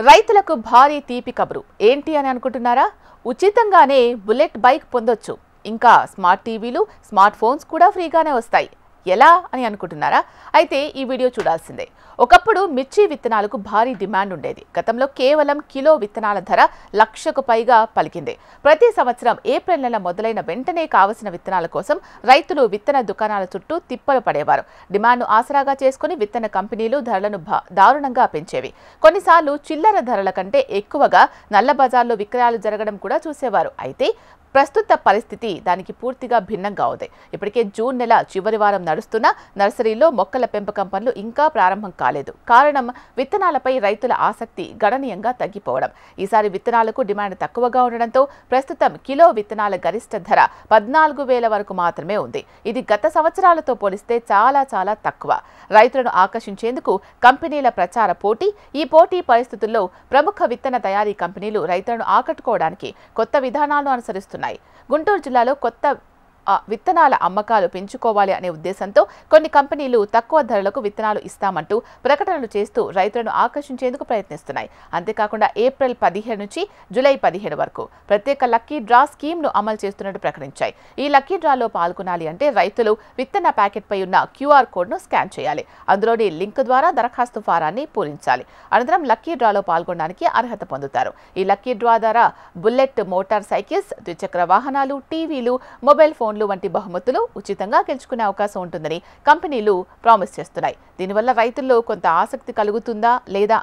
రైతులకు భారీ తీపి కబురు ఏంటి అని అనుకుంటున్నారా? ఉచితంగానే బుల్లెట్ బైక్ పొందొచ్చు. ఇంకా స్మార్ట్ టీవీలు, స్మార్ట్ ఫోన్స్ కూడా ఫ్రీగానే వస్తాయి. ఎలా అని అనుకుంటున్నారా? అయితే ఈ వీడియో చూడాల్సిందే. ఒకప్పుడు మిర్చి విత్తనాలకు భారీ డిమాండ్ ఉండేది. గతంలో కేవలం కిలో విత్తనాల ధర 1,00,000కు పైగా పలికింది. ప్రతి సంవత్సరం ఏప్రిల్ నెల మొదలైన వెంటనే కావలసిన విత్తనాల కోసం రైతులు విత్తన దుకాణాల చుట్టూ తిప్పలు పడేవారు. డిమాండ్ను ఆసరాగా చేసుకుని విత్తన కంపెనీలు ధరలను దారుణంగా పెంచేవి. కొన్నిసార్లు చిల్లర ధరల కంటే ఎక్కువగా నల్ల బజార్లో విక్రయాలు జరగడం కూడా చూసేవారు. అయితే ప్రస్తుత పరిస్థితి దానికి పూర్తిగా భిన్నంగా ఉంది. ఇప్పటికే జూన్ నెల చివరి వారం నడుస్తున్న నర్సరీలో మొక్కల పెంపకం పనులు ఇంకా ప్రారంభం కాలేదు. కారణం విత్తనాలపై రైతుల ఆసక్తి గణనీయంగా తగ్గిపోవడం. ఈసారి విత్తనాలకు డిమాండ్ తక్కువగా ఉండడంతో ప్రస్తుతం కిలో విత్తనాల గరిష్ట ధర 14,000 వరకు మాత్రమే ఉంది. ఇది గత సంవత్సరాలతో పోలిస్తే చాలా తక్కువ. రైతులను ఆకర్షించేందుకు కంపెనీల ప్రచార పోటీ. ఈ పోటీ పరిస్థితుల్లో ప్రముఖ విత్తన తయారీ కంపెనీలు రైతులను ఆకట్టుకోవడానికి కొత్త విధానాలను అనుసరిస్తున్నాయి. గుంటూరు జిల్లాలో కొత్త విత్తనాల అమ్మకాలు పెంచుకోవాలి అనే ఉద్దేశంతో కొన్ని కంపెనీలు తక్కువ ధరలకు విత్తనాలు ఇస్తామంటూ ప్రకటనలు చేస్తూ రైతులను ఆకర్షించేందుకు ప్రయత్నిస్తున్నాయి. అంతేకాకుండా ఏప్రిల్ 15 నుంచి జూలై 15 వరకు ప్రత్యేక లక్కీ డ్రా స్కీమ్ను అమలు చేస్తున్నట్టు ప్రకటించాయి. ఈ లక్కీ డ్రాలో పాల్గొనాలి అంటే రైతులు విత్తన ప్యాకెట్పై ఉన్న QR కోడ్ను స్కాన్ చేయాలి. అందులోని లింక్ ద్వారా దరఖాస్తు ఫారాన్ని పూరించాలి. అనంతరం లక్కీ డ్రాలో పాల్గొనడానికి అర్హత పొందుతారు. ఈ లక్కీ డ్రా ద్వారా బుల్లెట్ మోటార్ సైకిల్స్, ద్విచక్ర వాహనాలు, టీవీలు, మొబైల్ ఫోన్లు వంటి బహుమతులు ఉచితంగా గెలుచుకునే అవకాశం ఉంటుందని కంపెనీలు ప్రామిస్ చేస్తున్నాయి. దీనివల్ల రైతుల్లో కొంత ఆసక్తి కలుగుతుందా లేదా